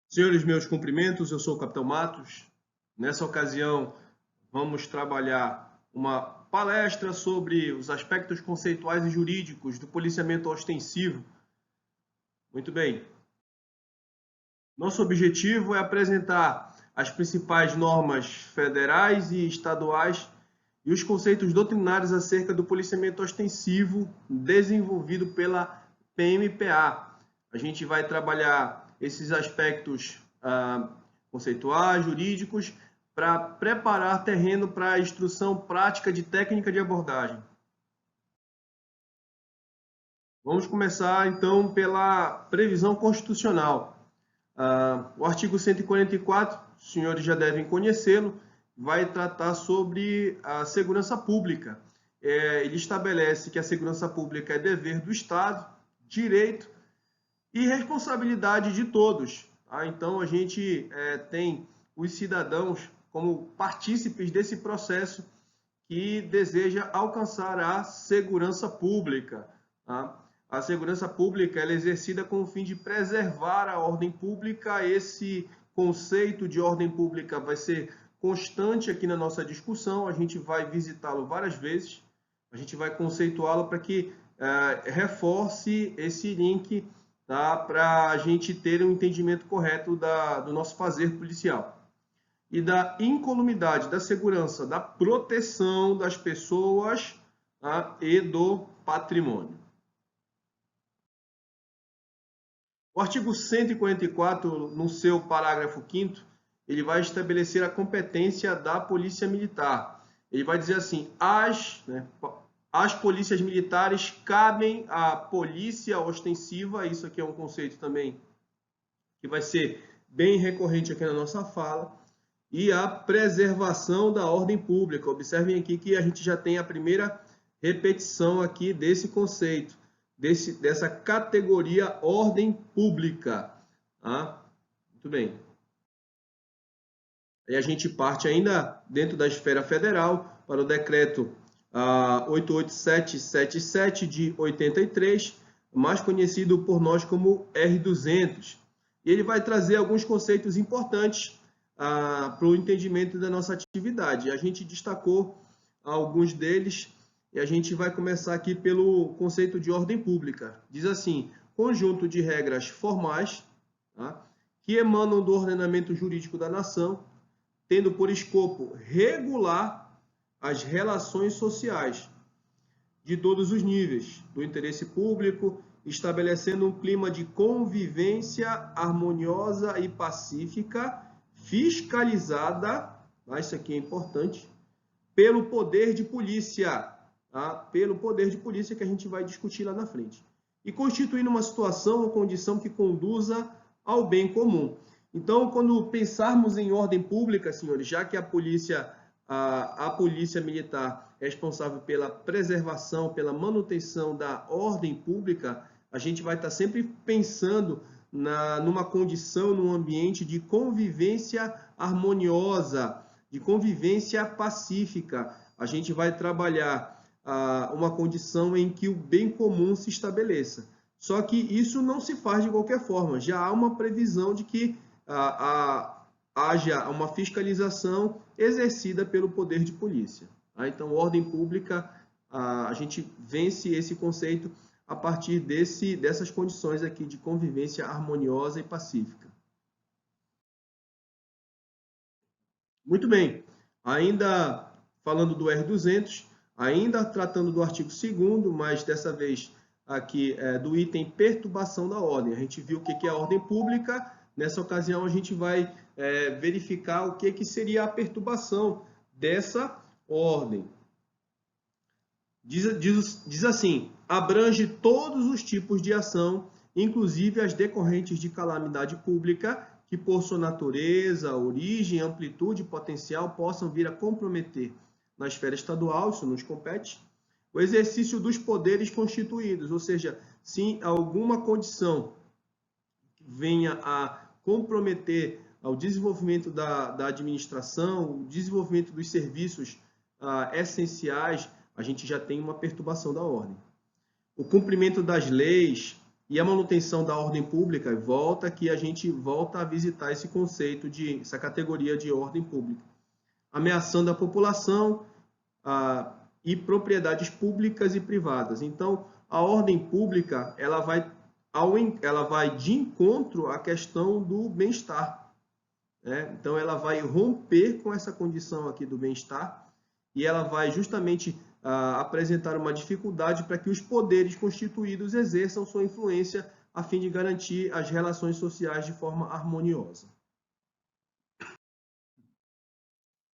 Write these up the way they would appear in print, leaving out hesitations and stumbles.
Senhores, meus cumprimentos, eu sou o Capitão Matos. Nessa ocasião, vamos trabalhar uma palestra sobre os aspectos conceituais e jurídicos do policiamento ostensivo. Muito bem. Nosso objetivo é apresentar as principais normas federais e estaduais e os conceitos doutrinários acerca do policiamento ostensivo desenvolvido pela PMPA. A gente vai trabalhar esses aspectos conceituais, jurídicos, para preparar terreno para a instrução prática de técnica de abordagem. Vamos começar, então, pela previsão constitucional. O artigo 144, os senhores já devem conhecê-lo, vai tratar sobre a segurança pública. Ele estabelece que a segurança pública é dever do Estado, direito e responsabilidade de todos. Então, a gente tem os cidadãos como partícipes desse processo que deseja alcançar a segurança pública. A segurança pública ela é exercida com o fim de preservar a ordem pública. Esse conceito de ordem pública vai ser constante aqui na nossa discussão, a gente vai visitá-lo várias vezes, a gente vai conceituá-lo para que reforce esse link, tá, para a gente ter um entendimento correto do nosso fazer policial. E da incolumidade, da segurança, da proteção das pessoas, tá, e do patrimônio. O artigo 144, no seu parágrafo 5º, ele vai estabelecer a competência da Polícia Militar. Ele vai dizer assim, as polícias militares cabem à polícia ostensiva, isso aqui é um conceito também que vai ser bem recorrente aqui na nossa fala, e a preservação da ordem pública. Observem aqui que a gente já tem a primeira repetição aqui desse conceito, dessa categoria ordem pública. Muito bem. Aí a gente parte ainda dentro da esfera federal para o decreto 88777 de 83, mais conhecido por nós como R200. E ele vai trazer alguns conceitos importantes para o entendimento da nossa atividade. A gente destacou alguns deles e a gente vai começar aqui pelo conceito de ordem pública. Diz assim, conjunto de regras formais, que emanam do ordenamento jurídico da nação, tendo por escopo regular as relações sociais de todos os níveis do interesse público, estabelecendo um clima de convivência harmoniosa e pacífica, fiscalizada, isso aqui é importante, pelo poder de polícia, pelo poder de polícia que a gente vai discutir lá na frente, e constituindo uma situação ou condição que conduza ao bem comum. Então, quando pensarmos em ordem pública, senhores, já que a polícia militar é responsável pela preservação, pela manutenção da ordem pública, a gente vai estar sempre pensando numa condição, num ambiente de convivência harmoniosa, de convivência pacífica. A gente vai trabalhar uma condição em que o bem comum se estabeleça. Só que isso não se faz de qualquer forma. Já há uma previsão de que haja uma fiscalização exercida pelo poder de polícia. Então, ordem pública, a gente vence esse conceito a partir dessas condições aqui de convivência harmoniosa e pacífica. Muito bem, ainda falando do R200, ainda tratando do artigo 2º, mas dessa vez aqui do item perturbação da ordem. A gente viu o que é a ordem pública. Nessa ocasião, a gente vai verificar o que seria a perturbação dessa ordem. Diz assim, abrange todos os tipos de ação, inclusive as decorrentes de calamidade pública, que por sua natureza, origem, amplitude e potencial possam vir a comprometer na esfera estadual, isso nos compete, o exercício dos poderes constituídos, ou seja, se alguma condição venha a comprometer ao desenvolvimento da administração, o desenvolvimento dos serviços essenciais, a gente já tem uma perturbação da ordem. O cumprimento das leis, E a manutenção da ordem pública, volta que a gente volta a visitar esse conceito, essa categoria de ordem pública. Ameaçando a população e propriedades públicas e privadas. Então, a ordem pública ela vai de encontro à questão do bem-estar. Né? Então, ela vai romper com essa condição aqui do bem-estar e ela vai justamente apresentar uma dificuldade para que os poderes constituídos exerçam sua influência a fim de garantir as relações sociais de forma harmoniosa.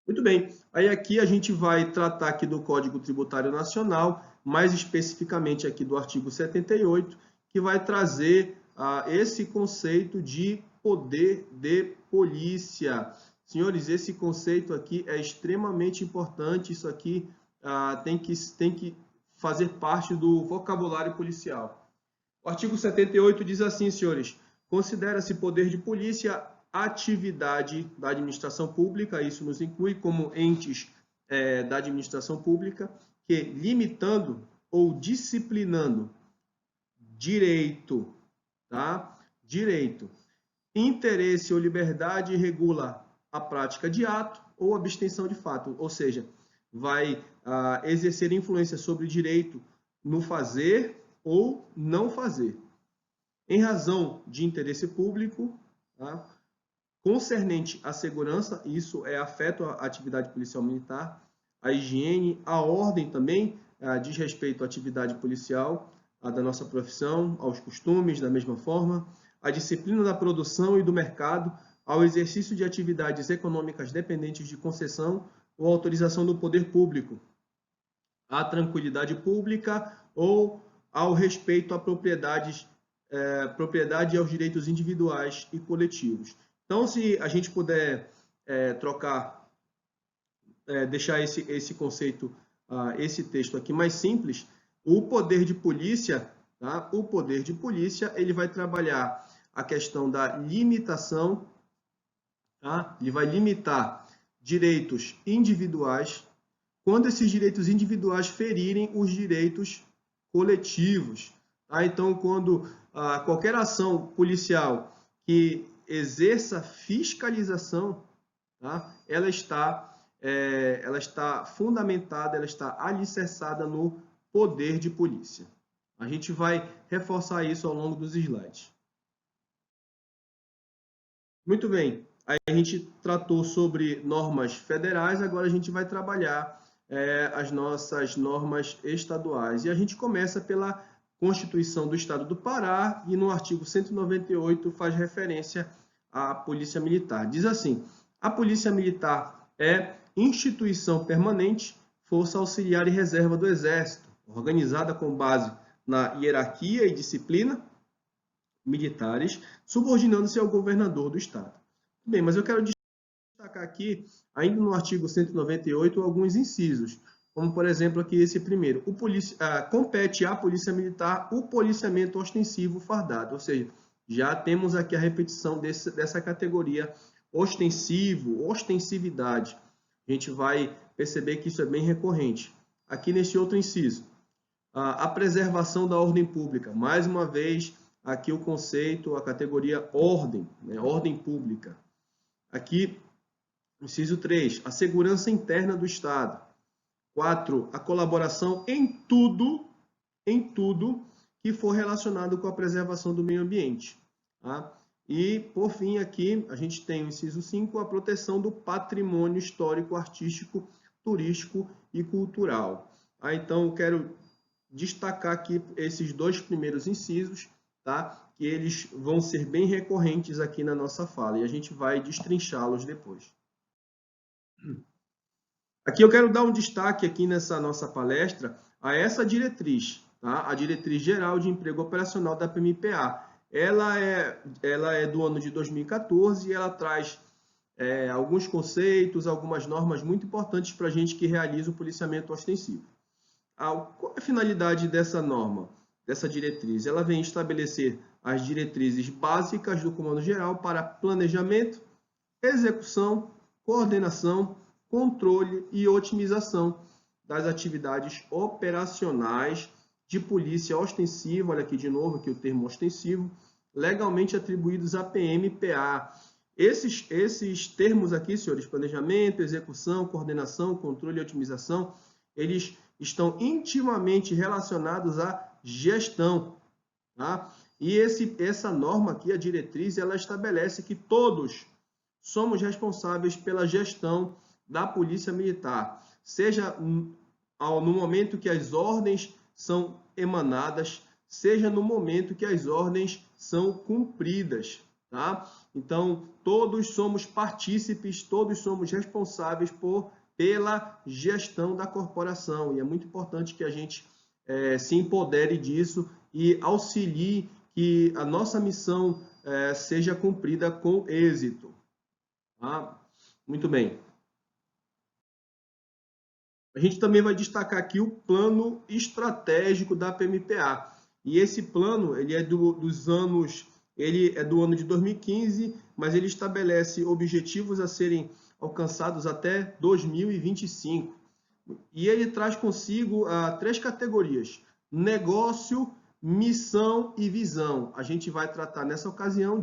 Muito bem, aí aqui a gente vai tratar aqui do Código Tributário Nacional, mais especificamente aqui do artigo 78, que vai trazer esse conceito de poder de polícia. Senhores, esse conceito aqui é extremamente importante, isso aqui tem que fazer parte do vocabulário policial. O artigo 78 diz assim, senhores, considera-se poder de polícia atividade da administração pública, isso nos inclui como entes da administração pública, que limitando ou disciplinando direito, tá? Direito, interesse ou liberdade regula a prática de ato ou abstenção de fato, ou seja, vai exercer influência sobre o direito no fazer ou não fazer, em razão de interesse público, tá? Concernente à segurança, isso afeta a atividade policial militar, a higiene, a ordem também diz respeito à atividade policial da nossa profissão, aos costumes da mesma forma, a disciplina da produção e do mercado, ao exercício de atividades econômicas dependentes de concessão ou autorização do poder público, à tranquilidade pública ou ao respeito à propriedade e aos direitos individuais e coletivos. Então, se a gente puder deixar esse conceito, esse texto aqui mais simples, o poder de polícia, tá? O poder de polícia, ele vai trabalhar a questão da limitação, tá? Ele vai limitar direitos individuais, quando esses direitos individuais ferirem os direitos coletivos. Tá? Então, quando qualquer ação policial que exerça fiscalização, tá? ela está fundamentada, ela está alicerçada no poder de polícia. A gente vai reforçar isso ao longo dos slides. Muito bem, aí a gente tratou sobre normas federais, agora a gente vai trabalhar as nossas normas estaduais. E a gente começa pela Constituição do Estado do Pará e no artigo 198 faz referência à Polícia Militar. Diz assim, a Polícia Militar é instituição permanente, força auxiliar e reserva do Exército, organizada com base na hierarquia e disciplina militares, subordinando-se ao governador do Estado. Bem, mas eu quero destacar aqui, ainda no artigo 198, alguns incisos, como, por exemplo, aqui esse primeiro. Compete à Polícia Militar o policiamento ostensivo fardado, ou seja, já temos aqui a repetição dessa categoria ostensivo, ostensividade. A gente vai perceber que isso é bem recorrente. Aqui neste outro inciso, a preservação da ordem pública. Mais uma vez, aqui o conceito, a categoria ordem, né? Ordem pública. Aqui, inciso 3, a segurança interna do Estado. 4, a colaboração em tudo que for relacionado com a preservação do meio ambiente. Tá? E, por fim, aqui a gente tem o inciso 5, a proteção do patrimônio histórico, artístico, turístico e cultural. Então, eu quero destacar aqui esses dois primeiros incisos, tá? Que eles vão ser bem recorrentes aqui na nossa fala e a gente vai destrinchá-los depois. Aqui eu quero dar um destaque aqui nessa nossa palestra a essa diretriz, tá? A diretriz geral de emprego operacional da PMPA. Ela é do ano de 2014 e ela traz alguns conceitos, algumas normas muito importantes para a gente que realiza o policiamento ostensivo. Qual é a finalidade dessa norma, dessa diretriz? Ela vem estabelecer as diretrizes básicas do Comando Geral para planejamento, execução, coordenação, controle e otimização das atividades operacionais de polícia ostensivo, olha aqui de novo aqui o termo ostensivo, legalmente atribuídos à PMPA. Esses termos aqui, senhores, planejamento, execução, coordenação, controle e otimização, eles estão intimamente relacionados à gestão. Tá? E essa norma aqui, a diretriz, ela estabelece que todos somos responsáveis pela gestão da Polícia Militar, seja no momento que as ordens são emanadas, seja no momento que as ordens são cumpridas. Tá? Então, todos somos partícipes, todos somos responsáveis pela gestão da corporação. E é muito importante que a gente se empodere disso e auxilie que a nossa missão seja cumprida com êxito. Tá? Muito bem. A gente também vai destacar aqui o plano estratégico da PMPA. E esse plano, ele é do ano de 2015, mas ele estabelece objetivos a serem alcançados até 2025. E ele traz consigo 3 categorias: negócio, missão e visão. A gente vai tratar nessa ocasião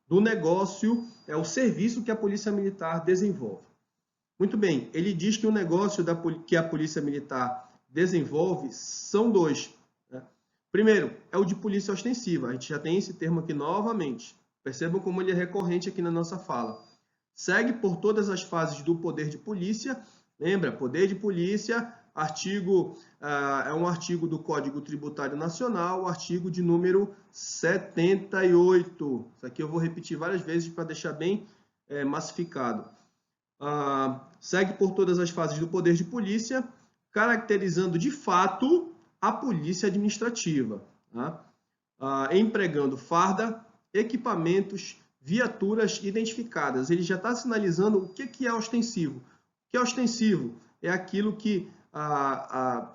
do negócio, é o serviço que a Polícia Militar desenvolve. Muito bem, ele diz que o negócio que a Polícia Militar desenvolve são 2. Né? Primeiro, é o de polícia ostensiva. A gente já tem esse termo aqui novamente. Percebam como ele é recorrente aqui na nossa fala. Segue por todas as fases do poder de polícia. Lembra, poder de polícia, é um artigo do Código Tributário Nacional, o artigo de número 78. Isso aqui eu vou repetir várias vezes para deixar bem massificado. Segue por todas as fases do poder de polícia, caracterizando de fato a polícia administrativa, tá? Empregando farda, equipamentos, viaturas identificadas. Ele já está sinalizando o que é ostensivo. O que é ostensivo? É aquilo que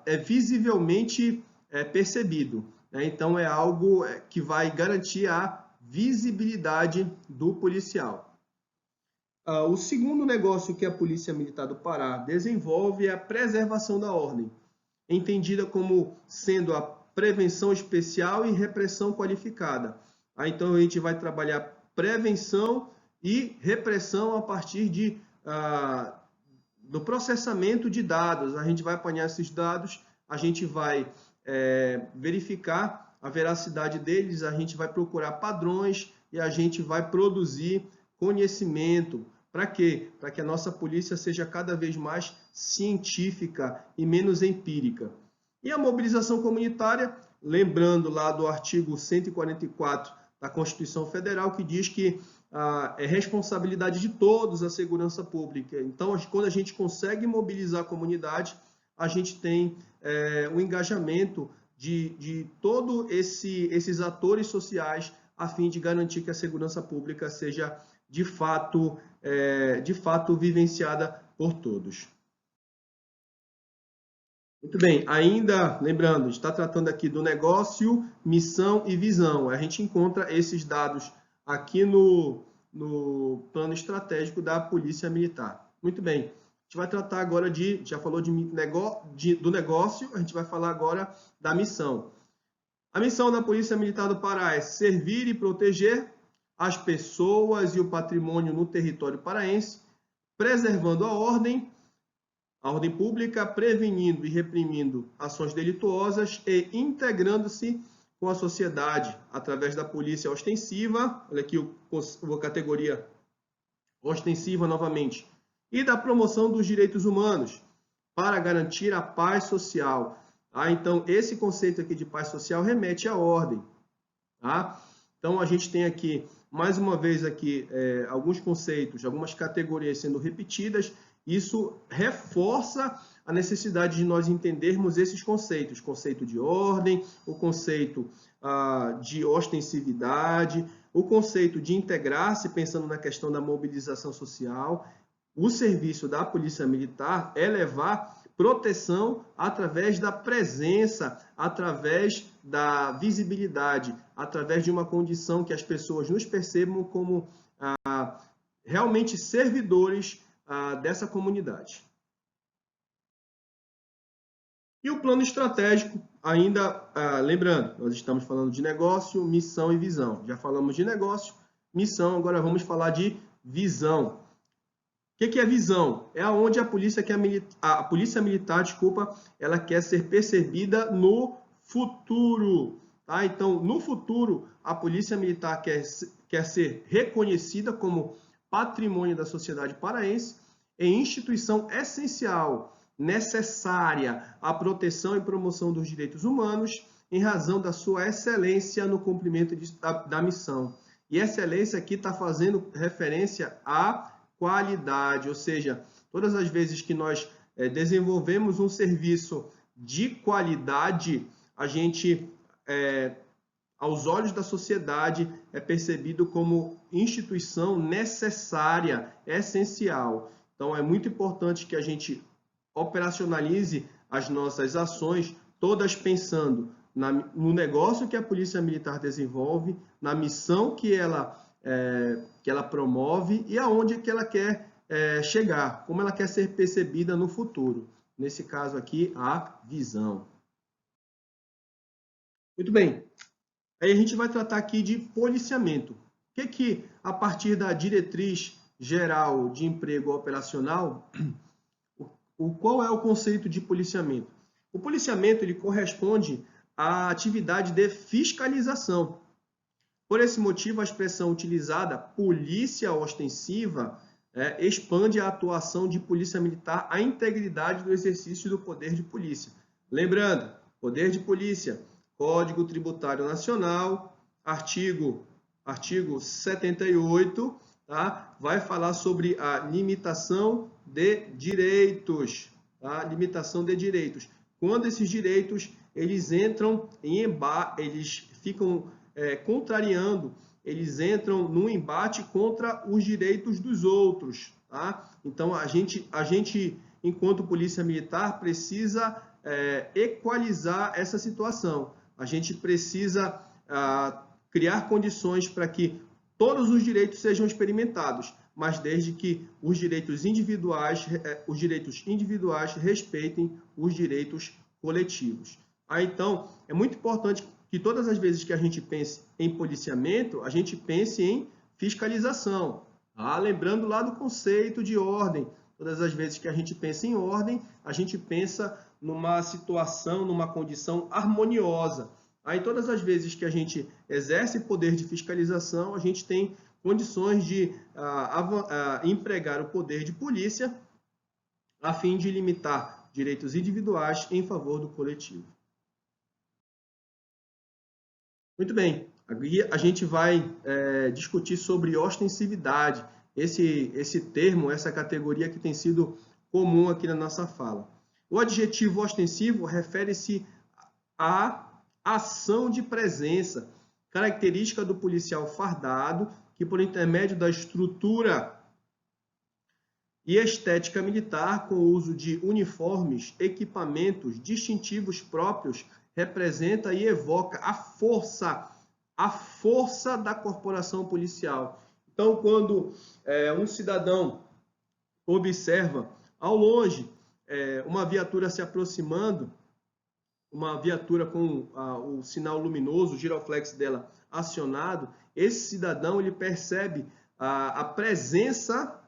é visivelmente percebido. Né? Então, é algo que vai garantir a visibilidade do policial. O segundo negócio que a Polícia Militar do Pará desenvolve é a preservação da ordem, entendida como sendo a prevenção especial e repressão qualificada. Então, a gente vai trabalhar prevenção e repressão a partir do processamento de dados. A gente vai apanhar esses dados, a gente vai verificar a veracidade deles, a gente vai procurar padrões e a gente vai produzir conhecimento. Para quê? Para que a nossa polícia seja cada vez mais científica e menos empírica. E a mobilização comunitária, lembrando lá do artigo 144 da Constituição Federal, que diz que é responsabilidade de todos a segurança pública. Então, quando a gente consegue mobilizar a comunidade, a gente tem o engajamento de todos esses atores sociais a fim de garantir que a segurança pública seja de fato vivenciada por todos. Muito bem, ainda lembrando, está tratando aqui do negócio, missão e visão. A gente encontra esses dados aqui no plano estratégico da Polícia Militar. Muito bem, a gente vai tratar agora já falou do negócio, a gente vai falar agora da missão. A missão da Polícia Militar do Pará é servir e proteger as pessoas e o patrimônio no território paraense, preservando a ordem pública, prevenindo e reprimindo ações delituosas e integrando-se com a sociedade através da polícia ostensiva, olha aqui a categoria ostensiva novamente, e da promoção dos direitos humanos para garantir a paz social. Então, esse conceito aqui de paz social remete à ordem. Tá? Então, a gente tem aqui, mais uma vez, alguns conceitos, algumas categorias sendo repetidas. Isso reforça a necessidade de nós entendermos esses conceitos. Conceito de ordem, o conceito de ostensividade, o conceito de integrar-se, pensando na questão da mobilização social. O serviço da Polícia Militar é levar proteção através da presença, através da visibilidade, através de uma condição que as pessoas nos percebam como realmente servidores dessa comunidade. E o plano estratégico, ainda lembrando, nós estamos falando de negócio, missão e visão. Já falamos de negócio, missão, agora vamos falar de visão. O que é visão? É onde a polícia militar, desculpa, ela quer ser percebida no futuro. Tá? Então, no futuro, a polícia militar quer ser reconhecida como patrimônio da sociedade paraense e instituição essencial, necessária à proteção e promoção dos direitos humanos, em razão da sua excelência no cumprimento da missão. E excelência aqui está fazendo referência a qualidade, ou seja, todas as vezes que nós desenvolvemos um serviço de qualidade, a gente, aos olhos da sociedade, é percebido como instituição necessária, essencial. Então, é muito importante que a gente operacionalize as nossas ações, todas pensando no negócio que a Polícia Militar desenvolve, na missão que ela promove e aonde que ela quer chegar, como ela quer ser percebida no futuro. Nesse caso aqui, a visão. Muito bem. Aí a gente vai tratar aqui de policiamento. O que a partir da diretriz geral de emprego operacional, qual é o conceito de policiamento? O policiamento ele corresponde à atividade de fiscalização. Por esse motivo, a expressão utilizada, polícia ostensiva, expande a atuação de polícia militar à integridade do exercício do poder de polícia. Lembrando, poder de polícia, Código Tributário Nacional, artigo 78, tá? Vai falar sobre a limitação de direitos, tá? Limitação de direitos. Quando esses direitos eles entram em embate, eles ficam contrariando, eles entram num embate contra os direitos dos outros, tá? Então a gente enquanto polícia militar precisa equalizar essa situação. A gente precisa criar condições para que todos os direitos sejam experimentados, mas desde que os direitos individuais respeitem os direitos coletivos. Então, é muito importante que todas as vezes que a gente pense em policiamento, a gente pense em fiscalização. Lembrando lá do conceito de ordem. Todas as vezes que a gente pensa em ordem, a gente pensa numa situação, numa condição harmoniosa. Aí, todas as vezes que a gente exerce poder de fiscalização, a gente tem condições de empregar o poder de polícia a fim de limitar direitos individuais em favor do coletivo. Muito bem, aqui a gente vai discutir sobre ostensividade, esse termo, essa categoria que tem sido comum aqui na nossa fala. O adjetivo ostensivo refere-se à ação de presença, característica do policial fardado, que por intermédio da estrutura e estética militar, com o uso de uniformes, equipamentos distintivos próprios, representa e evoca a força da corporação policial. Então, quando um cidadão observa ao longe uma viatura se aproximando, uma viatura com o sinal luminoso, o giroflex dela acionado, esse cidadão ele percebe a presença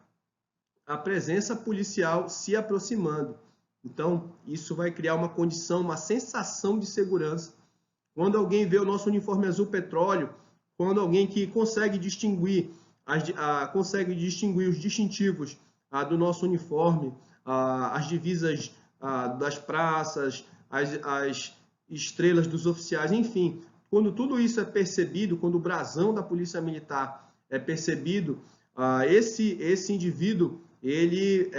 policial se aproximando. Então, isso vai criar uma condição, uma sensação de segurança. Quando alguém vê o nosso uniforme azul petróleo, quando alguém que consegue distinguir os distintivos do nosso uniforme, as divisas das praças, as estrelas dos oficiais, enfim, quando tudo isso é percebido, quando o brasão da Polícia Militar é percebido, esse indivíduo ele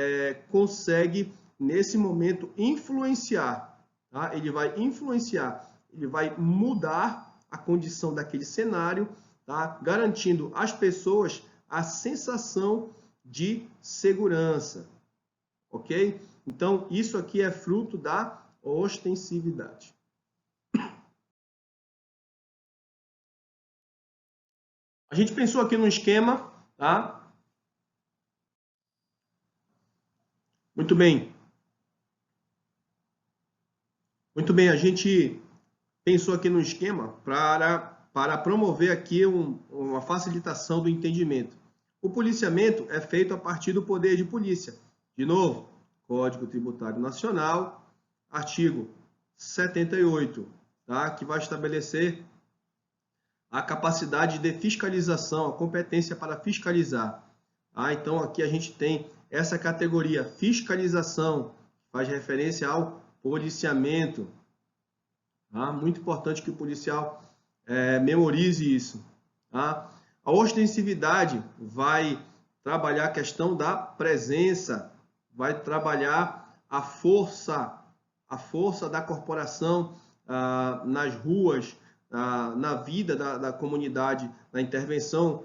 consegue, nesse momento, influenciar. Tá? Ele vai influenciar, ele vai mudar a condição daquele cenário, tá? Garantindo às pessoas a sensação de segurança. Ok? Então, isso aqui é fruto da ostensividade. A gente pensou aqui num esquema, tá? Muito bem. Muito bem, a gente pensou aqui no esquema para promover aqui uma facilitação do entendimento. O policiamento é feito a partir do poder de polícia. De novo, Código Tributário Nacional, artigo 78, tá? Que vai estabelecer a capacidade de fiscalização, a competência para fiscalizar. Então, aqui a gente tem essa categoria, fiscalização, faz referência ao policiamento. Muito importante que o policial memorize isso. A ostensividade vai trabalhar a questão da presença, vai trabalhar a força da corporação nas ruas, na vida da comunidade, na intervenção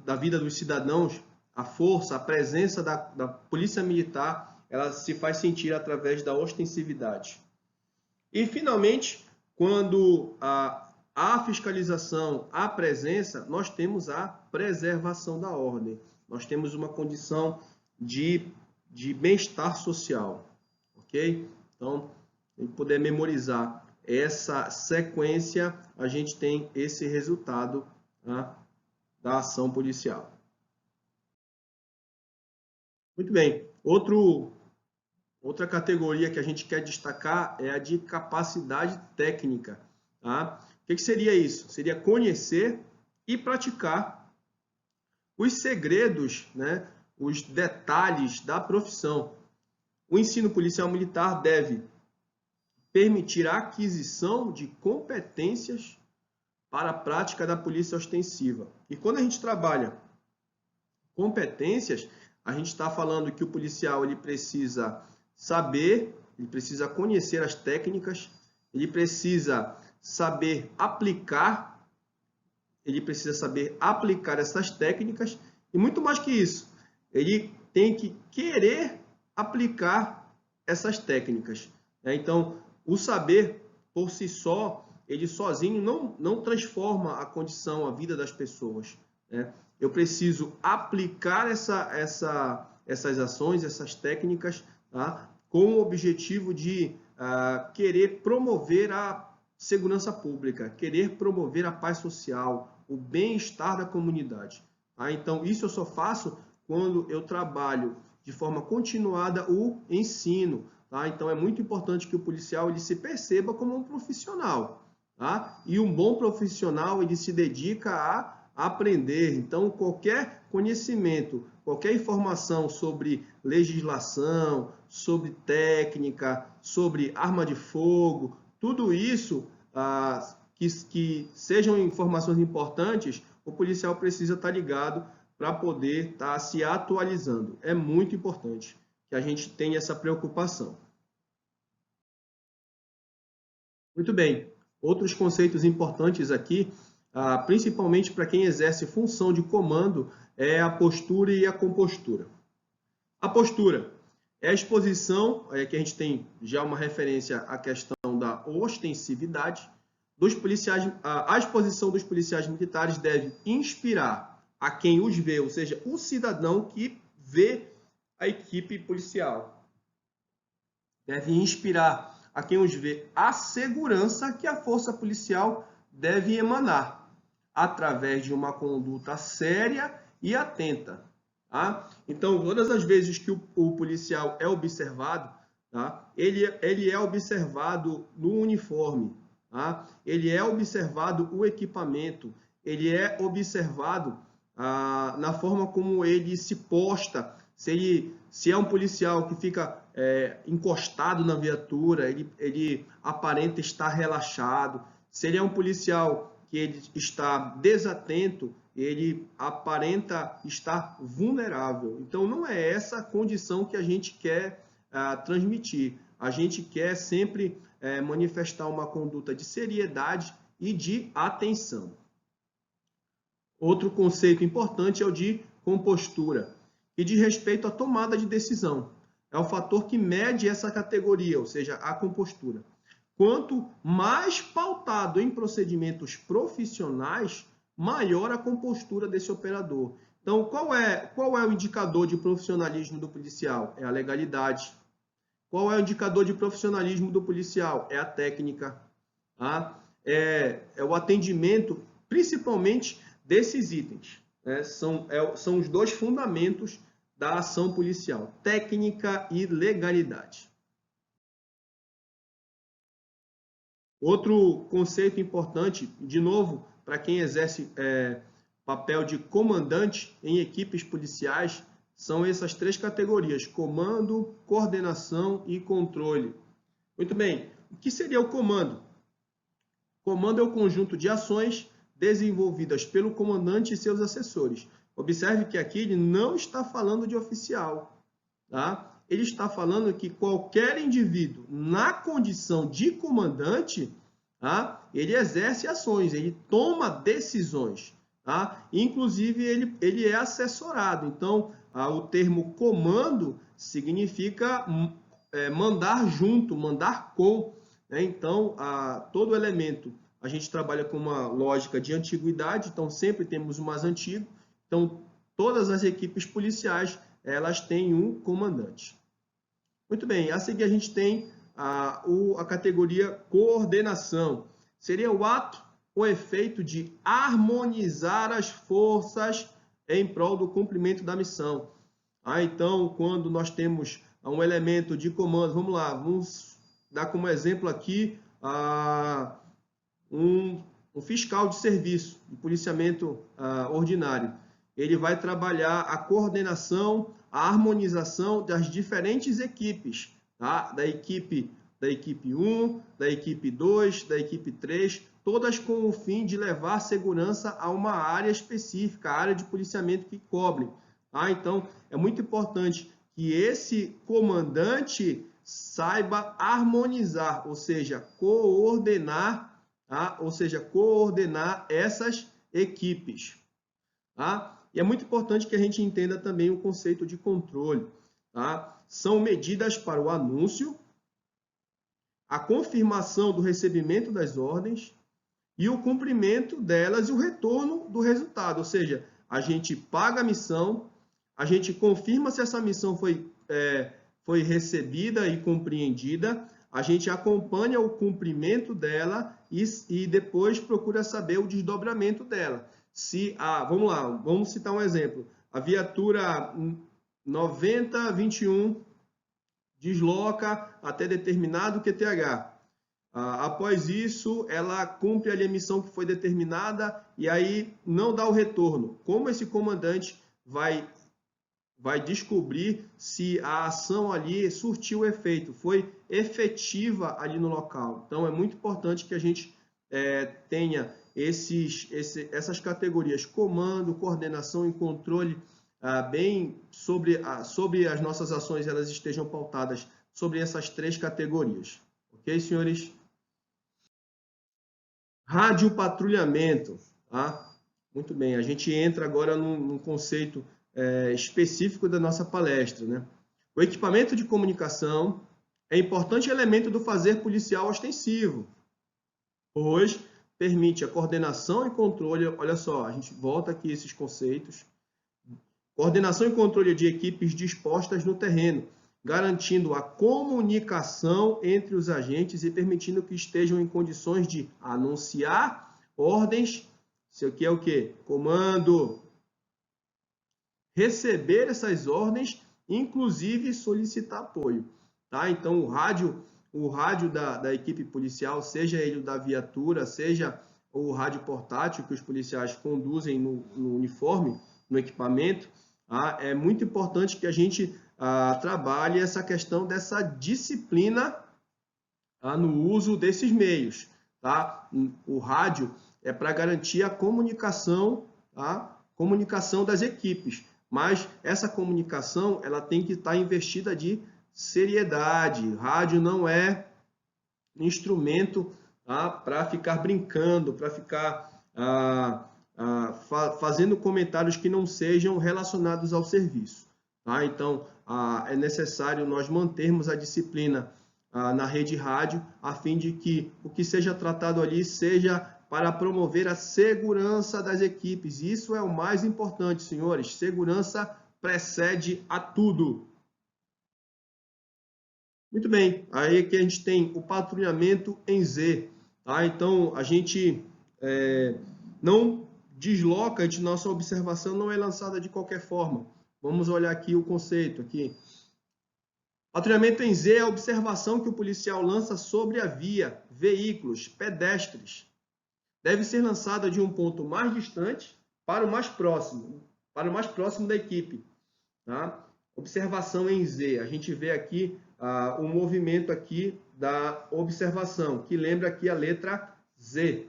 da vida dos cidadãos, a força, a presença da polícia militar, ela se faz sentir através da ostensividade. E, finalmente, quando há fiscalização, há presença, nós temos a preservação da ordem. Nós temos uma condição de bem-estar social. Ok? Então, se puder memorizar essa sequência, a gente tem esse resultado da ação policial. Muito bem. Outra categoria que a gente quer destacar é a de capacidade técnica. Tá? O que seria isso? Seria conhecer e praticar os segredos, né, os detalhes da profissão. O ensino policial militar deve permitir a aquisição de competências para a prática da polícia ostensiva. E quando a gente trabalha competências, a gente está falando que o policial ele precisa saber, ele precisa conhecer as técnicas, ele precisa saber aplicar essas técnicas e muito mais que isso, ele tem que querer aplicar essas técnicas. Então, o saber por si só, ele sozinho não transforma a condição, a vida das pessoas. Eu preciso aplicar essas ações, essas técnicas, tá? Com o objetivo de querer promover a segurança pública, querer promover a paz social, o bem-estar da comunidade. Tá? Então, isso eu só faço quando eu trabalho de forma continuada o ensino. Tá? Então, é muito importante que o policial ele se perceba como um profissional. Tá? E um bom profissional ele se dedica a aprender. Então, qualquer conhecimento, qualquer informação sobre legislação, sobre técnica, sobre arma de fogo, tudo isso que sejam informações importantes, o policial precisa estar ligado para poder estar se atualizando. É muito importante que a gente tenha essa preocupação. Muito bem. Outros conceitos importantes aqui, principalmente para quem exerce função de comando, é a postura e a compostura. A postura é a exposição, que a gente tem já uma referência à questão da ostensividade. A exposição dos policiais militares deve inspirar a quem os vê, ou seja, o cidadão que vê a equipe policial. Deve inspirar a quem os vê a segurança que a força policial deve emanar, através de uma conduta séria e atenta. Tá? Então, todas as vezes que o policial é observado, tá? ele é observado no uniforme, tá? Ele é observado o equipamento, ele é observado na forma como ele se posta. Se é um policial que fica encostado na viatura, ele aparenta estar relaxado. Se ele é um policial que ele está desatento, ele aparenta estar vulnerável. Então, não é essa a condição que a gente quer transmitir. A gente quer sempre manifestar uma conduta de seriedade e de atenção. Outro conceito importante é o de compostura, que diz respeito à tomada de decisão. É o fator que mede essa categoria, ou seja, a compostura. Quanto mais pautado em procedimentos profissionais, maior a compostura desse operador. Então, qual é o indicador de profissionalismo do policial? É a legalidade. Qual é o indicador de profissionalismo do policial? É a técnica, tá? É o atendimento, principalmente desses itens, né? São os dois fundamentos da ação policial, técnica e legalidade. Outro conceito importante, de novo, para quem exerce papel de comandante em equipes policiais, são essas três categorias: comando, coordenação e controle. Muito bem, o que seria o comando? Comando é o conjunto de ações desenvolvidas pelo comandante e seus assessores. Observe que aqui ele não está falando de oficial, tá? Ele está falando que qualquer indivíduo na condição de comandante, tá? Ele exerce ações, ele toma decisões, tá? Inclusive ele é assessorado. Então, o termo comando significa mandar junto, mandar com, né? Então, todo elemento a gente trabalha com uma lógica de antiguidade, então sempre temos o mais antigo. Então, todas as equipes policiais elas têm um comandante. Muito bem, a seguir a gente tem a categoria coordenação. Seria o ato ou efeito de harmonizar as forças em prol do cumprimento da missão. Então, quando nós temos um elemento de comando, vamos lá, vamos dar como exemplo aqui um fiscal de serviço, de policiamento ordinário. Ele vai trabalhar a coordenação, a harmonização das diferentes equipes, tá? Da equipe 1, da equipe 2, da equipe 3, todas com o fim de levar segurança a uma área específica, a área de policiamento que cobrem. Tá? Então, é muito importante que esse comandante saiba harmonizar, ou seja, coordenar, tá? Ou seja, coordenar essas equipes. Tá? E é muito importante que a gente entenda também o conceito de controle. Tá? São medidas para o anúncio, a confirmação do recebimento das ordens e o cumprimento delas e o retorno do resultado. Ou seja, a gente paga a missão, a gente confirma se essa missão foi recebida e compreendida, a gente acompanha o cumprimento dela e depois procura saber o desdobramento dela. Vamos lá, vamos citar um exemplo. A viatura 9021 desloca até determinado QTH. Após isso, ela cumpre ali a missão que foi determinada e aí não dá o retorno. Como esse comandante vai descobrir se a ação ali surtiu efeito, foi efetiva ali no local? Então, é muito importante que a gente tenha essas categorias, comando, coordenação e controle, bem sobre as nossas ações, elas estejam pautadas sobre essas três categorias. Ok, senhores? Radiopatrulhamento. Tá? Muito bem, a gente entra agora num conceito específico da nossa palestra, né? O equipamento de comunicação é importante elemento do fazer policial ostensivo, pois permite a coordenação e controle. Olha só, a gente volta aqui esses conceitos. Coordenação e controle de equipes dispostas no terreno, garantindo a comunicação entre os agentes e permitindo que estejam em condições de anunciar ordens. Isso aqui é o quê? Comando. Receber essas ordens, inclusive solicitar apoio. Tá? Então, o rádio da equipe policial, seja ele da viatura, seja o rádio portátil que os policiais conduzem no uniforme, no equipamento, tá? É muito importante que a gente trabalhe essa questão dessa disciplina no uso desses meios. Tá? O rádio é para garantir a comunicação, tá? Comunicação das equipes. Mas essa comunicação ela tem que estar investida de seriedade. Rádio não é instrumento para ficar brincando, para ficar fazendo comentários que não sejam relacionados ao serviço. Tá? Então, é necessário nós mantermos a disciplina na rede rádio, a fim de que o que seja tratado ali seja para promover a segurança das equipes. Isso é o mais importante, senhores. Segurança precede a tudo. Muito bem, aí aqui a gente tem o patrulhamento em Z, tá? Então, a gente não desloca, nossa observação não é lançada de qualquer forma. Vamos olhar aqui o conceito aqui. Patrulhamento em Z é a observação que o policial lança sobre a via, veículos, pedestres. Deve ser lançada de um ponto mais distante para o mais próximo da equipe, tá? Observação em Z. A gente vê aqui o movimento aqui da observação, que lembra aqui a letra Z.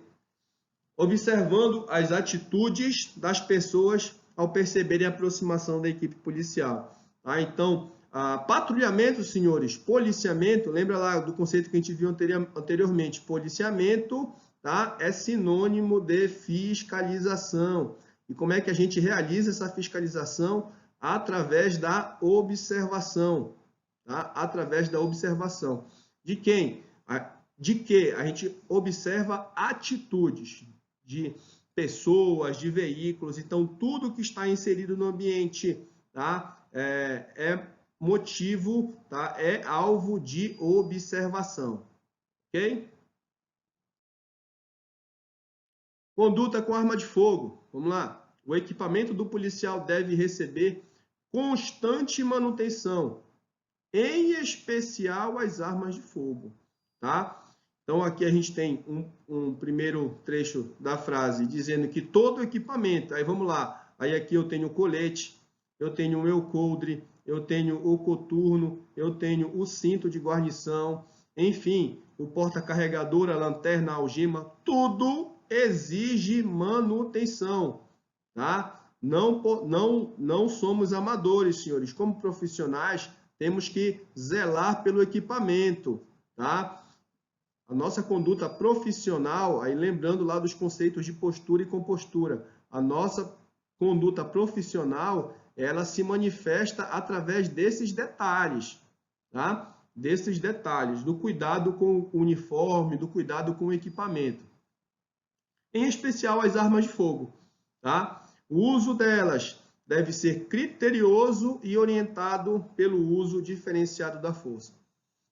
Observando as atitudes das pessoas ao perceberem a aproximação da equipe policial. Tá? Então, patrulhamento, senhores, policiamento, lembra lá do conceito que a gente viu anteriormente, policiamento, tá? É sinônimo de fiscalização. E como é que a gente realiza essa fiscalização? Através da observação, tá? Através da observação. De quem? De que a gente observa atitudes de pessoas, de veículos, então tudo que está inserido no ambiente, tá? É motivo, tá? É alvo de observação, ok? Conduta com arma de fogo, vamos lá. O equipamento do policial deve receber constante manutenção, em especial as armas de fogo, tá? Então, aqui a gente tem um primeiro trecho da frase dizendo que todo equipamento, aí vamos lá, aí aqui eu tenho o colete, eu tenho o meu coldre, eu tenho o coturno, eu tenho o cinto de guarnição, enfim, o porta-carregador, a lanterna, a algema, tudo exige manutenção, tá? Não somos amadores, senhores. Como profissionais, temos que zelar pelo equipamento, tá? A nossa conduta profissional, aí lembrando lá dos conceitos de postura e compostura, a nossa conduta profissional, ela se manifesta através desses detalhes, tá? Desses detalhes, do cuidado com o uniforme, do cuidado com o equipamento. Em especial as armas de fogo, tá? O uso delas deve ser criterioso e orientado pelo uso diferenciado da força.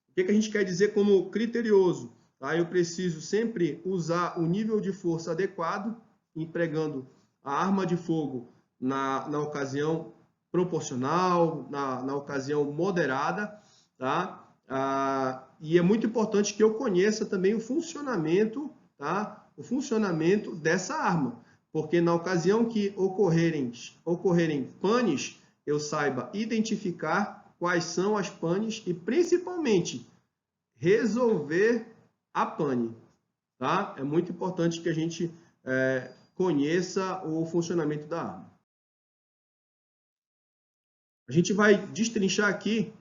O que a gente quer dizer como criterioso? Tá? Eu preciso sempre usar o nível de força adequado, empregando a arma de fogo na ocasião proporcional, na ocasião moderada, tá? E é muito importante que eu conheça também o funcionamento, tá? O funcionamento dessa arma, porque na ocasião que ocorrerem panes, eu saiba identificar quais são as panes e principalmente resolver a pane, tá? É muito importante que a gente conheça o funcionamento da arma. A gente vai destrinchar aqui,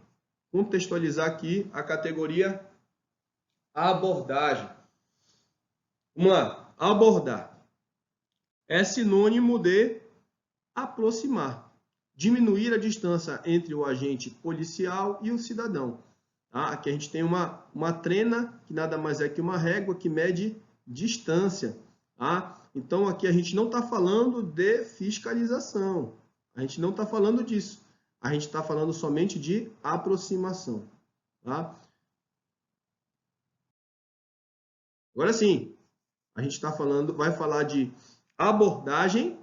contextualizar aqui a categoria abordagem. Vamos lá, abordar é sinônimo de aproximar, diminuir a distância entre o agente policial e o cidadão. Tá? Aqui a gente tem uma trena, que nada mais é que uma régua que mede distância. Tá? Então, aqui a gente não está falando de fiscalização. A gente não está falando disso. A gente está falando somente de aproximação. Tá? Agora sim, a gente vai falar de abordagem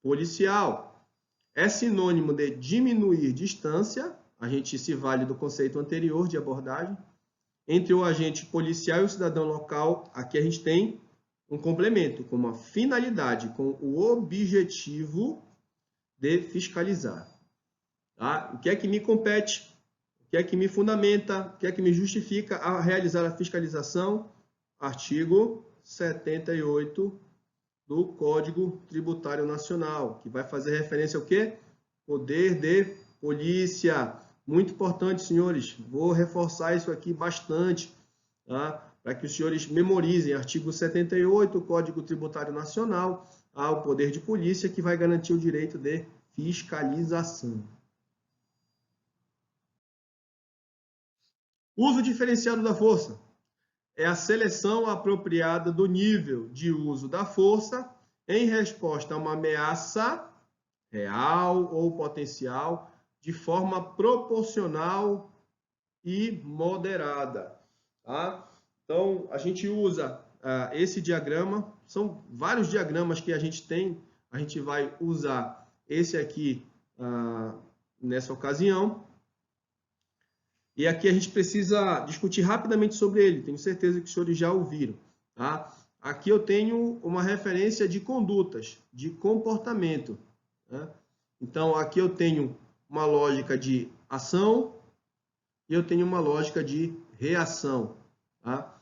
policial. É sinônimo de diminuir distância, a gente se vale do conceito anterior de abordagem, entre o agente policial e o cidadão local. Aqui a gente tem um complemento, com uma finalidade, com o objetivo de fiscalizar. Tá? O que é que me compete? O que é que me fundamenta? O que é que me justifica a realizar a fiscalização? Artigo 78 do Código Tributário Nacional, que vai fazer referência ao quê? Poder de polícia. Muito importante, senhores. Vou reforçar isso aqui bastante, tá? Para que os senhores memorizem. Artigo 78 do Código Tributário Nacional, ao poder de polícia, que vai garantir o direito de fiscalização. Uso diferenciado da força é a seleção apropriada do nível de uso da força em resposta a uma ameaça real ou potencial de forma proporcional e moderada. Tá? Então, a gente usa esse diagrama, são vários diagramas que a gente tem, a gente vai usar esse aqui nessa ocasião. E aqui a gente precisa discutir rapidamente sobre ele, tenho certeza que os senhores já ouviram. Tá? Aqui eu tenho uma referência de condutas, de comportamento. Né? Então, aqui eu tenho uma lógica de ação e eu tenho uma lógica de reação. Tá?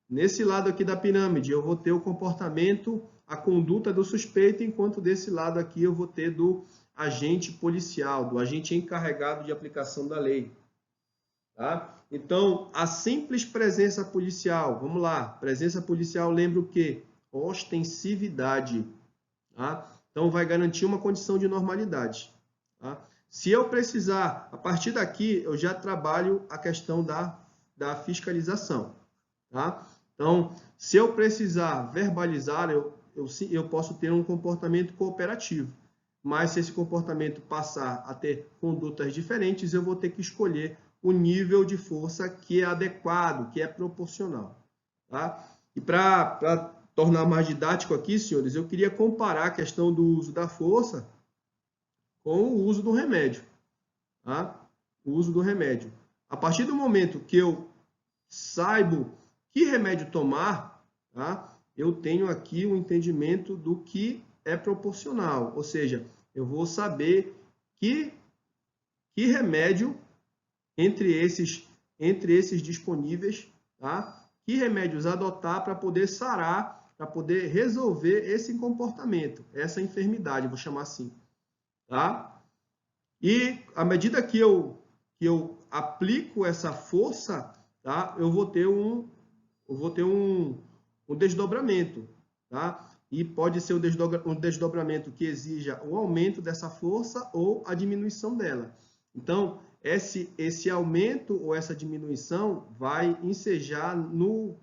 Nesse lado aqui da pirâmide, eu vou ter o comportamento, a conduta do suspeito, enquanto desse lado aqui eu vou ter do agente policial, do agente encarregado de aplicação da lei. Tá? Então, a simples presença policial, vamos lá, presença policial lembra o quê? Ostensividade. Tá? Então, vai garantir uma condição de normalidade. Tá? Se eu precisar, a partir daqui, eu já trabalho a questão da fiscalização. Tá? Então, se eu precisar verbalizar, eu posso ter um comportamento cooperativo. Mas se esse comportamento passar a ter condutas diferentes, eu vou ter que escolher o nível de força que é adequado, que é proporcional. Tá? E para tornar mais didático aqui, senhores, eu queria comparar a questão do uso da força com o uso do remédio. Tá? O uso do remédio. A partir do momento que eu saibo que remédio tomar, tá? Eu tenho aqui o entendimento do que é proporcional, ou seja, eu vou saber que remédio entre esses disponíveis, tá? Que remédios adotar para poder sarar, para poder resolver esse comportamento, essa enfermidade, vou chamar assim, tá? E à medida que eu aplico essa força, tá? Eu vou ter um desdobramento, tá? E pode ser um desdobramento que exija o aumento dessa força ou a diminuição dela. Então, esse aumento ou essa diminuição vai ensejar no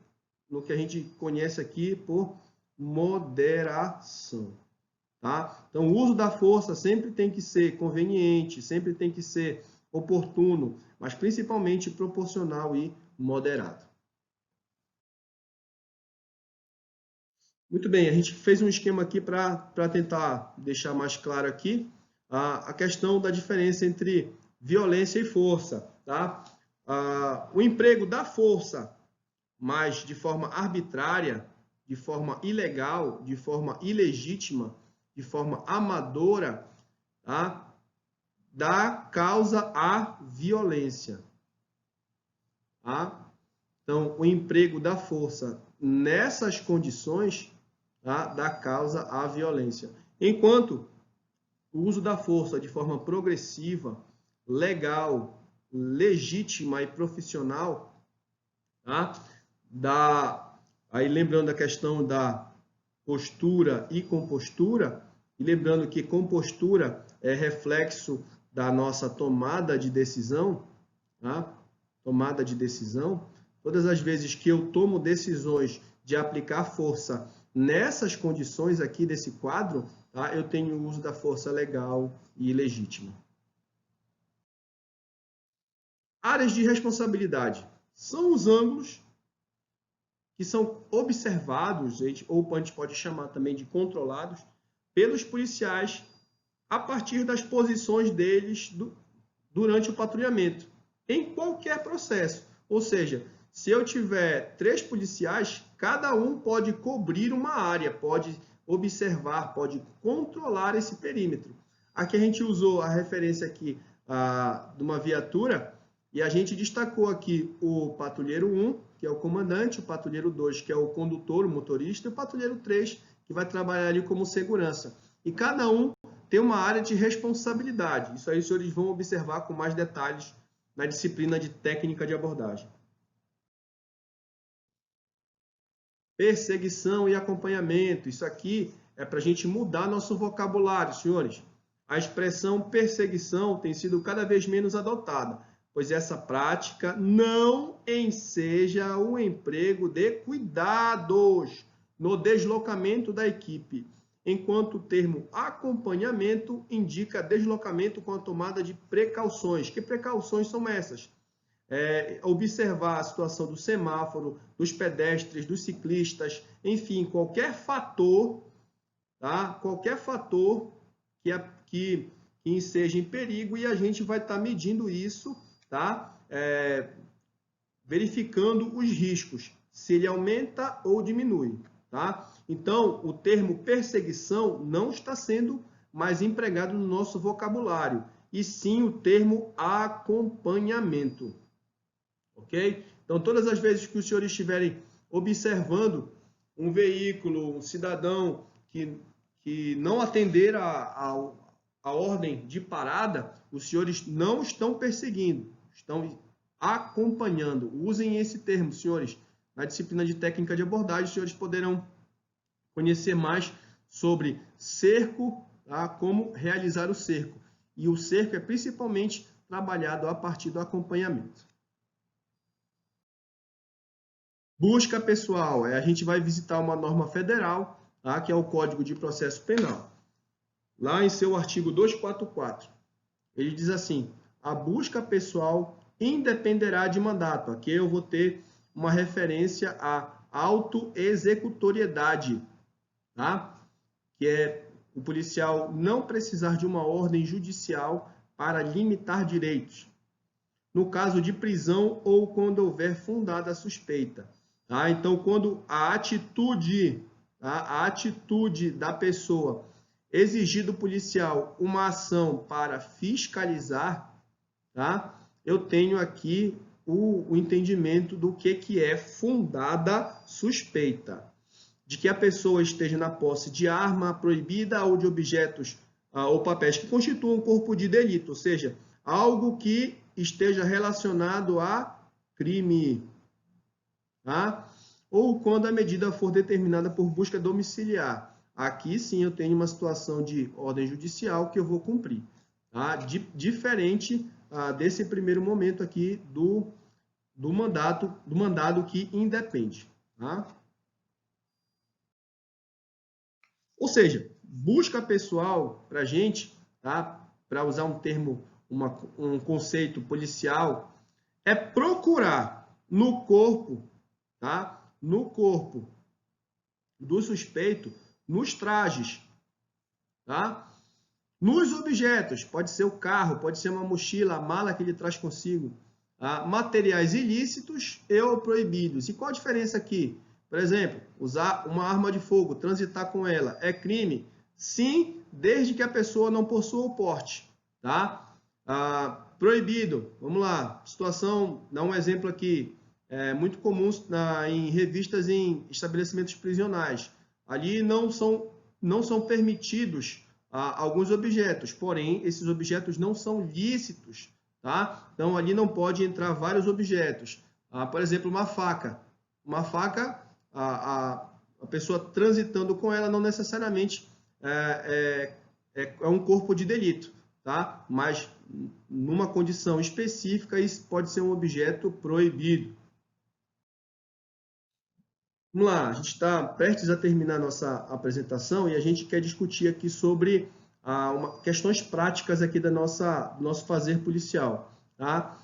que a gente conhece aqui por moderação. Tá? Então, o uso da força sempre tem que ser conveniente, sempre tem que ser oportuno, mas principalmente proporcional e moderado. Muito bem, a gente fez um esquema aqui para tentar deixar mais claro aqui a questão da diferença entre violência e força. Tá? O emprego da força, mas de forma arbitrária, de forma ilegal, de forma ilegítima, de forma amadora, tá? Dá causa à violência. Tá? Então, o emprego da força nessas condições, tá? Dá causa à violência. Enquanto o uso da força de forma progressiva, legal, legítima e profissional, tá? Aí lembrando a questão da postura e compostura, e lembrando que compostura é reflexo da nossa tomada de decisão, tá? Tomada de decisão. Todas as vezes que eu tomo decisões de aplicar força nessas condições aqui desse quadro, tá? Eu tenho o uso da força legal e legítima. Áreas de responsabilidade são os ângulos que são observados, ou a gente pode chamar também de controlados, pelos policiais a partir das posições deles durante o patrulhamento, em qualquer processo. Ou seja, se eu tiver 3 policiais, cada um pode cobrir uma área, pode observar, pode controlar esse perímetro. Aqui a gente usou a referência aqui de uma viatura, e a gente destacou aqui o patrulheiro 1, que é o comandante, o patrulheiro 2, que é o condutor, o motorista, e o patrulheiro 3, que vai trabalhar ali como segurança. E cada um tem uma área de responsabilidade. Isso aí os senhores vão observar com mais detalhes na disciplina de técnica de abordagem. Perseguição e acompanhamento. Isso aqui é para a gente mudar nosso vocabulário, senhores. A expressão perseguição tem sido cada vez menos adotada, pois essa prática não enseja o emprego de cuidados no deslocamento da equipe. enquanto o termo acompanhamento indica deslocamento com a tomada de precauções. Que precauções são essas? Observar a situação do semáforo, dos pedestres, dos ciclistas, enfim, qualquer fator, tá? Qualquer fator que seja em perigo, e a gente vai estar medindo isso, tá? Verificando os riscos, se ele aumenta ou diminui, tá? Então, o termo perseguição não está sendo mais empregado no nosso vocabulário, e sim o termo acompanhamento, ok? Então, todas as vezes que os senhores estiverem observando um veículo, um cidadão que não atender a ordem de parada, os senhores não estão perseguindo, estão acompanhando. Usem esse termo, senhores. Na disciplina de técnica de abordagem, os senhores poderão conhecer mais sobre cerco, tá? Como realizar o cerco. E o cerco é principalmente trabalhado a partir do acompanhamento. Busca pessoal. A gente vai visitar uma norma federal, tá? Que é o Código de Processo Penal. Lá em seu artigo 244, ele diz assim: a busca pessoal independerá de mandato. Aqui eu vou ter uma referência à autoexecutoriedade, tá? Que é o policial não precisar de uma ordem judicial para limitar direitos, no caso de prisão ou quando houver fundada a suspeita. Tá? Então, quando a atitude da pessoa exigir do policial uma ação para fiscalizar, tá? Eu tenho aqui o entendimento do que é fundada suspeita. De que a pessoa esteja na posse de arma proibida ou de objetos ou papéis que constituam um corpo de delito, ou seja, algo que esteja relacionado a crime. Tá? Ou quando a medida for determinada por busca domiciliar. Aqui sim eu tenho uma situação de ordem judicial que eu vou cumprir. Tá? Diferente desse primeiro momento aqui do mandado que independe. Tá? Ou seja, busca pessoal para a gente, tá? Para usar um termo, um conceito policial, é procurar no corpo, tá? No corpo do suspeito, nos trajes, tá? Nos objetos, pode ser o carro, pode ser uma mochila, a mala que ele traz consigo, tá? Materiais ilícitos e ou proibidos. E qual a diferença aqui? Por exemplo, usar uma arma de fogo, transitar com ela, é crime? Sim, desde que a pessoa não possua o porte, tá? Proibido, vamos lá, situação, dá um exemplo aqui, muito comum em revistas em estabelecimentos prisionais. Ali não são permitidos alguns objetos, porém, esses objetos não são lícitos, tá? Então, ali não pode entrar vários objetos. Por exemplo, uma faca. Uma faca, a pessoa transitando com ela não necessariamente é um corpo de delito, tá? Mas, numa condição específica, isso pode ser um objeto proibido. Vamos lá, a gente está prestes a terminar nossa apresentação e a gente quer discutir aqui sobre questões práticas aqui do nosso fazer policial, tá?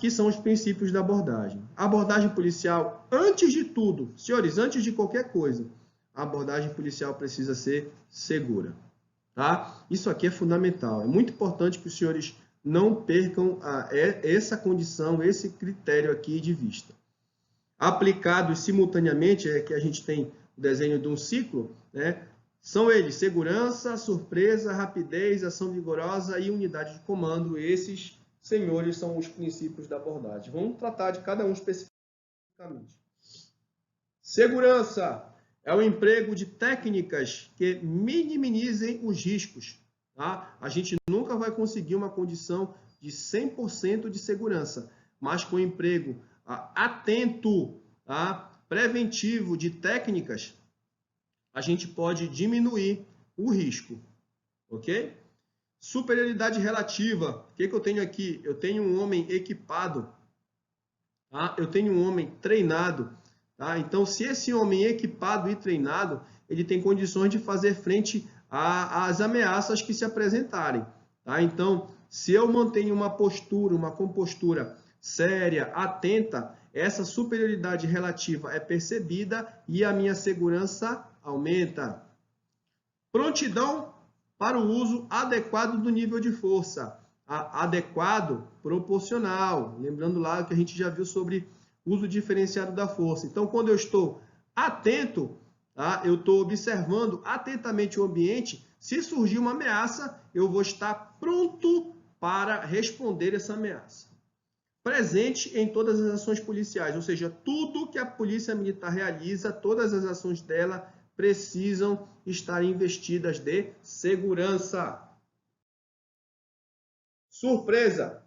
Que são os princípios da abordagem. A abordagem policial, antes de tudo, senhores, antes de qualquer coisa, a abordagem policial precisa ser segura, tá? Isso aqui é fundamental. É muito importante que os senhores não percam essa condição, esse critério aqui de vista. Aplicados simultaneamente, que a gente tem o desenho de um ciclo, né? São eles segurança, surpresa, rapidez, ação vigorosa e unidade de comando. Esses, senhores, são os princípios da abordagem. Vamos tratar de cada um especificamente. Segurança é o emprego de técnicas que minimizem os riscos. Tá? A gente nunca vai conseguir uma condição de 100% de segurança, mas com o emprego atento, preventivo de técnicas, a gente pode diminuir o risco, ok? Superioridade relativa, o que eu tenho aqui? Eu tenho um homem equipado, tá? Eu tenho um homem treinado, tá? Então, se esse homem equipado e treinado, ele tem condições de fazer frente às ameaças que se apresentarem. Tá? Então, se eu mantenho uma postura, uma compostura séria, atenta, essa superioridade relativa é percebida e a minha segurança aumenta. Prontidão para o uso adequado do nível de força. Adequado, proporcional. Lembrando lá que a gente já viu sobre uso diferenciado da força. Então, quando eu estou atento, tá? Eu estou observando atentamente o ambiente, se surgir uma ameaça, eu vou estar pronto para responder essa ameaça. Presente em todas as ações policiais, ou seja, tudo que a Polícia Militar realiza, todas as ações dela precisam estar investidas de segurança. Surpresa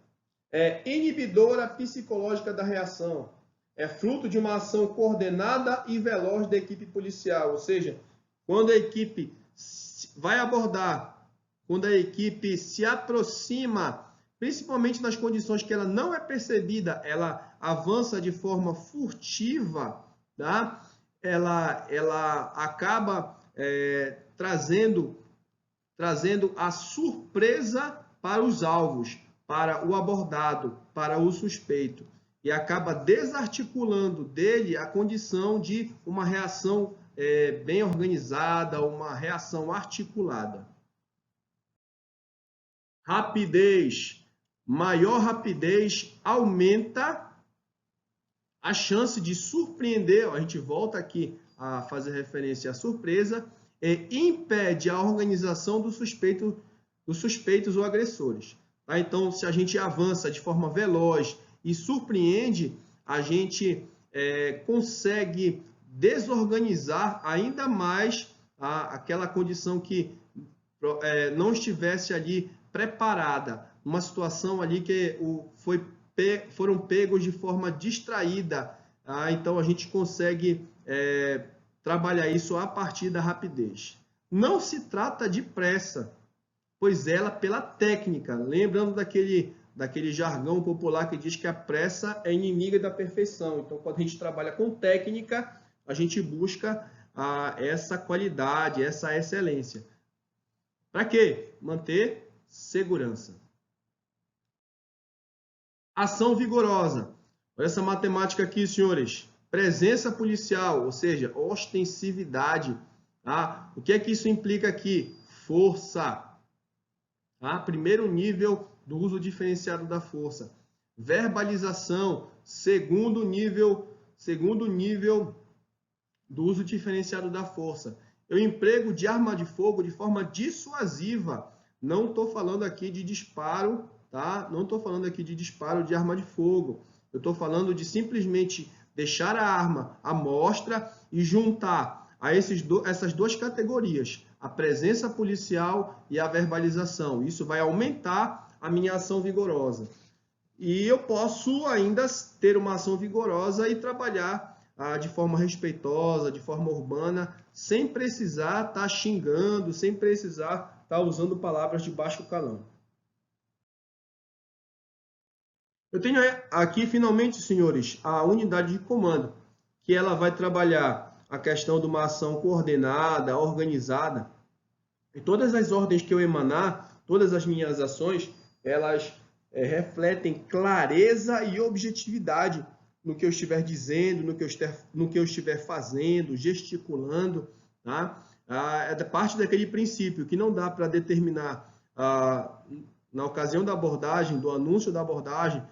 é inibidora psicológica da reação. É fruto de uma ação coordenada e veloz da equipe policial, ou seja, quando a equipe vai abordar, quando a equipe se aproxima, principalmente nas condições que ela não é percebida, ela avança de forma furtiva, tá? Ela acaba trazendo a surpresa para os alvos, para o abordado, para o suspeito, e acaba desarticulando dele a condição de uma reação bem organizada, uma reação articulada. Rapidez. Maior rapidez aumenta a chance de surpreender, a gente volta aqui a fazer referência à surpresa, impede a organização dos suspeitos ou agressores. Tá? Então, se a gente avança de forma veloz e surpreende, a gente consegue desorganizar ainda mais aquela condição que não estivesse ali preparada, uma situação ali que foram pegos de forma distraída. Então, a gente consegue trabalhar isso a partir da rapidez. Não se trata de pressa, pois ela pela técnica. Lembrando daquele jargão popular que diz que a pressa é inimiga da perfeição. Então, quando a gente trabalha com técnica, a gente busca essa qualidade, essa excelência. Para quê? Manter segurança. Ação vigorosa. Olha essa matemática aqui, senhores. Presença policial, ou seja, ostensividade. Tá? O que é que isso implica aqui? Força. Tá? Primeiro nível do uso diferenciado da força. Verbalização. Segundo nível do uso diferenciado da força. Eu emprego de arma de fogo de forma dissuasiva. Não estou falando aqui de disparo, tá? Não estou falando aqui de disparo de arma de fogo. Eu estou falando de simplesmente deixar a arma à mostra e juntar a essas duas categorias, a presença policial e a verbalização. Isso vai aumentar a minha ação vigorosa. E eu posso ainda ter uma ação vigorosa e trabalhar de forma respeitosa, de forma urbana, sem precisar estar xingando, sem precisar estar usando palavras de baixo calão. Eu tenho aqui, finalmente, senhores, a unidade de comando, que ela vai trabalhar a questão de uma ação coordenada, organizada. E todas as ordens que eu emanar, todas as minhas ações, elas refletem clareza e objetividade no que eu estiver dizendo, no que eu estiver fazendo, gesticulando. Tá? É parte daquele princípio que não dá para determinar, na ocasião da abordagem, do anúncio da abordagem,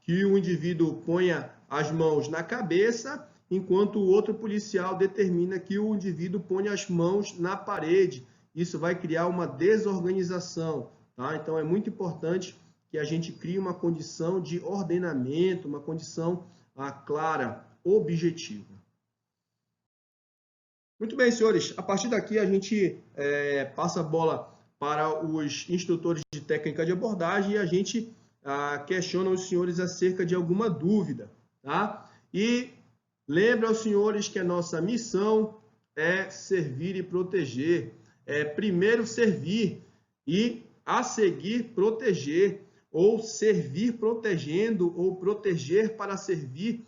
que o indivíduo ponha as mãos na cabeça, enquanto o outro policial determina que o indivíduo ponha as mãos na parede. Isso vai criar uma desorganização. Tá? Então, é muito importante que a gente crie uma condição de ordenamento, uma condição clara, objetiva. Muito bem, senhores. A partir daqui, a gente passa a bola para os instrutores de técnica de abordagem e a gente questiona os senhores acerca de alguma dúvida. Tá? E lembra aos senhores que a nossa missão é servir e proteger. Primeiro servir e, a seguir, proteger. Ou servir protegendo, ou proteger para servir.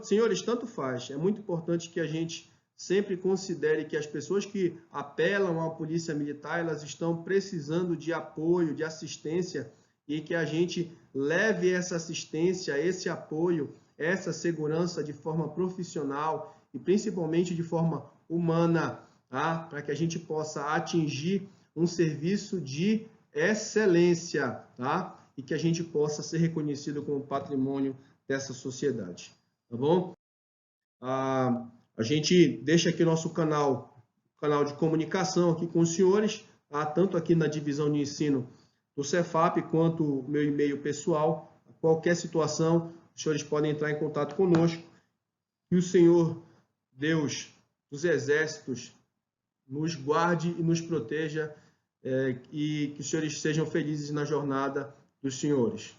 Senhores, tanto faz. É muito importante que a gente sempre considere que as pessoas que apelam à polícia militar, elas estão precisando de apoio, de assistência, e que a gente leve essa assistência, esse apoio, essa segurança de forma profissional e principalmente de forma humana, tá? Para que a gente possa atingir um serviço de excelência, tá? E que a gente possa ser reconhecido como patrimônio dessa sociedade, tá bom? A gente deixa aqui nosso canal de comunicação aqui com os senhores, tá? Tanto aqui na divisão de ensino do Cefap, quanto o meu e-mail pessoal. Qualquer situação, os senhores podem entrar em contato conosco. Que o Senhor, Deus dos exércitos, nos guarde e nos proteja, e que os senhores sejam felizes na jornada dos senhores.